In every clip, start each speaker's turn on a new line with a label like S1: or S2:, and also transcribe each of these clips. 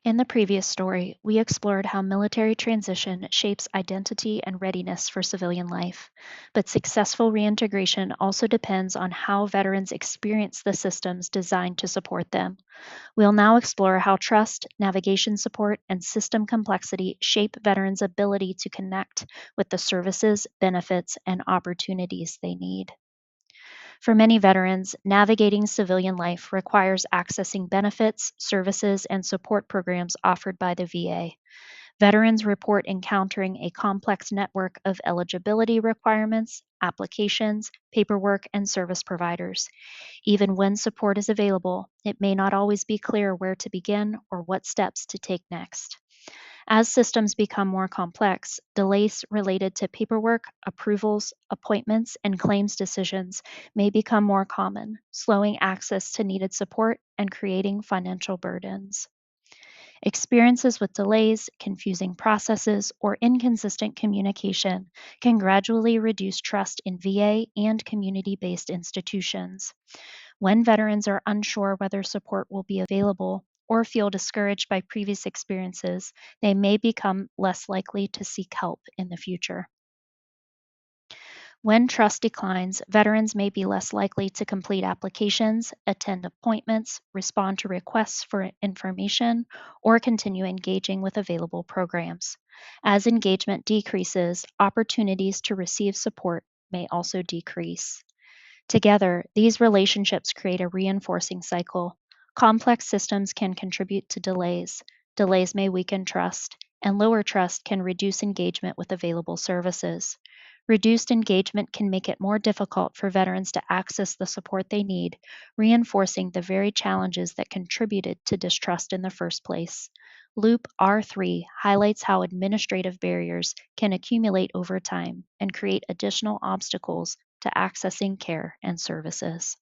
S1: In the previous story, we explored how military transition shapes identity and readiness for civilian life. But successful reintegration also depends on how veterans experience the systems designed to support them. We'll now explore how trust, navigation support, and system complexity shape veterans' ability to connect with the services, benefits, and opportunities they need. For many veterans, navigating civilian life requires accessing benefits, services, and support programs offered by the VA. Veterans report encountering a complex network of eligibility requirements, applications, paperwork, and service providers. Even when support is available, it may not always be clear where to begin or what steps to take next. As systems become more complex, delays related to paperwork, approvals, appointments, and claims decisions may become more common, slowing access to needed support and creating financial burdens. Experiences with delays, confusing processes, or inconsistent communication can gradually reduce trust in VA and community based institutions. When veterans are unsure whether support will be available or feel discouraged by previous experiences, they may become less likely to seek help in the future. When trust declines, veterans may be less likely to complete applications, attend appointments, respond to requests for information, or continue engaging with available programs. As engagement decreases, opportunities to receive support may also decrease. Together, these relationships create a reinforcing cycle. Complex systems can contribute to delays. Delays may weaken trust, and lower trust can reduce engagement with available services. Reduced engagement can make it more difficult for veterans to access the support they need, reinforcing the very challenges that contributed to distrust in the first place. Loop R3 highlights how administrative barriers can accumulate over time and create additional obstacles to accessing care and services.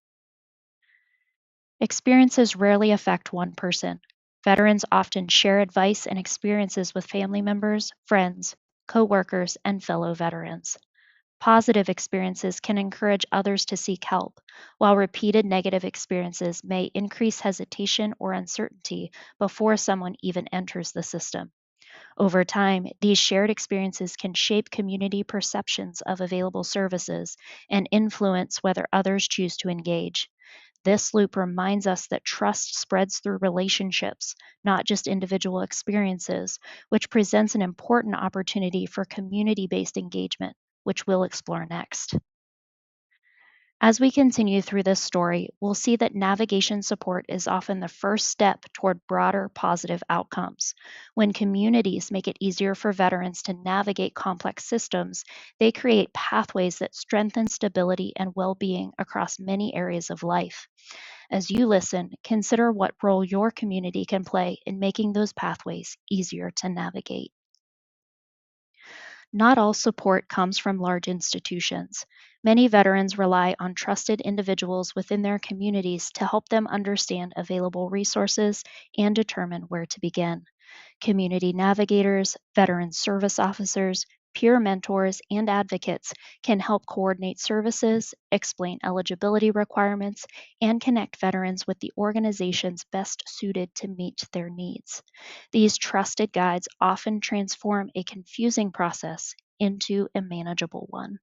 S1: Experiences rarely affect one person. Veterans often share advice and experiences with family members, friends, coworkers, and fellow veterans. Positive experiences can encourage others to seek help, while repeated negative experiences may increase hesitation or uncertainty before someone even enters the system. Over time, these shared experiences can shape community perceptions of available services and influence whether others choose to engage. This loop reminds us that trust spreads through relationships, not just individual experiences, which presents an important opportunity for community based engagement, which we'll explore next. As we continue through this story, we'll see that navigation support is often the first step toward broader positive outcomes. When communities make it easier for veterans to navigate complex systems, they create pathways that strengthen stability and well being across many areas of life. As you listen, consider what role your community can play in making those pathways easier to navigate. Not all support comes from large institutions. Many veterans rely on trusted individuals within their communities to help them understand available resources and determine where to begin. Community navigators, veteran service officers, peer mentors, and advocates can help coordinate services, explain eligibility requirements, and connect veterans with the organizations best suited to meet their needs. These trusted guides often transform a confusing process into a manageable one.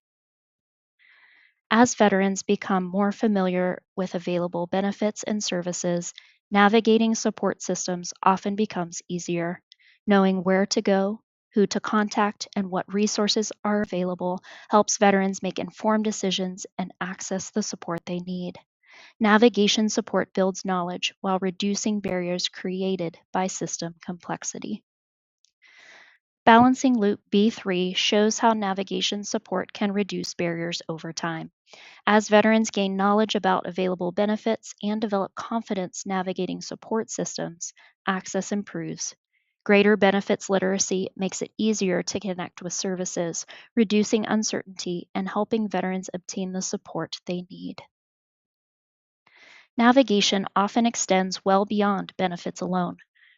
S1: As veterans become more familiar with available benefits and services, navigating support systems often becomes easier. Knowing where to go, who to contact, and what resources are available helps veterans make informed decisions and access the support they need. Navigation support builds knowledge while reducing barriers created by system complexity. Balancing Loop B3 shows how navigation support can reduce barriers over time. As veterans gain knowledge about available benefits and develop confidence navigating support systems, access improves. Greater benefits literacy makes it easier to connect with services, reducing uncertainty and helping veterans obtain the support they need. Navigation often extends well beyond benefits alone.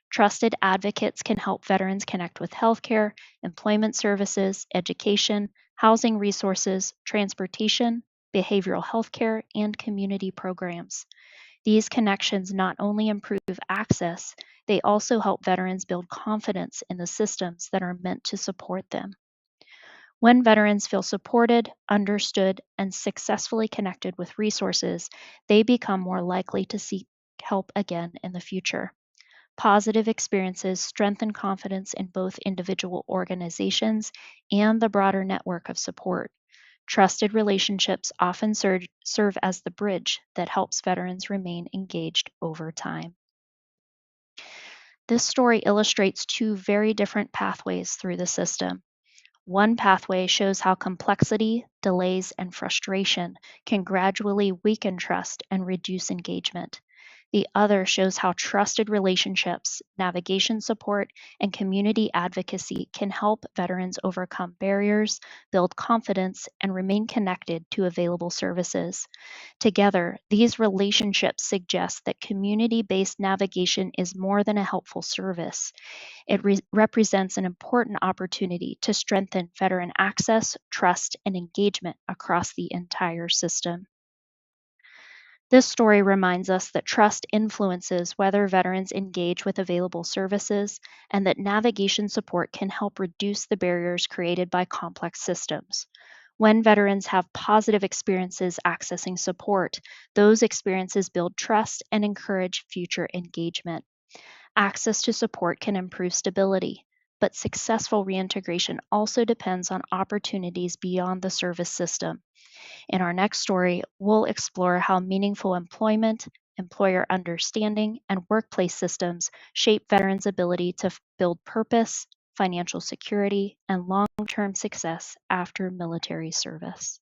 S1: Trusted advocates can help veterans connect with healthcare, employment services, education, housing resources, transportation, behavioral healthcare, and community programs. These connections not only improve access, they also help veterans build confidence in the systems that are meant to support them. When veterans feel supported, understood, and successfully connected with resources, they become more likely to seek help again in the future. Positive experiences strengthen confidence in both individual organizations and the broader network of support. Trusted relationships often serve as the bridge that helps veterans remain engaged over time. This story illustrates two very different pathways through the system. One pathway shows how complexity, delays, and frustration can gradually weaken trust and reduce engagement. The other shows how trusted relationships, navigation support, and community advocacy can help veterans overcome barriers, build confidence, and remain connected to available services. Together, these relationships suggest that community based navigation is more than a helpful service. It represents an important opportunity to strengthen veteran access, trust, and engagement across the entire system. This story reminds us that trust influences whether veterans engage with available services and that navigation support can help reduce the barriers created by complex systems. When veterans have positive experiences accessing support, those experiences build trust and encourage future engagement. Access to support can improve stability, but successful reintegration also depends on opportunities beyond the service system. In our next story, we'll explore how meaningful employment, employer understanding, and workplace systems shape veterans' ability to build purpose, financial security, and long term success after military service.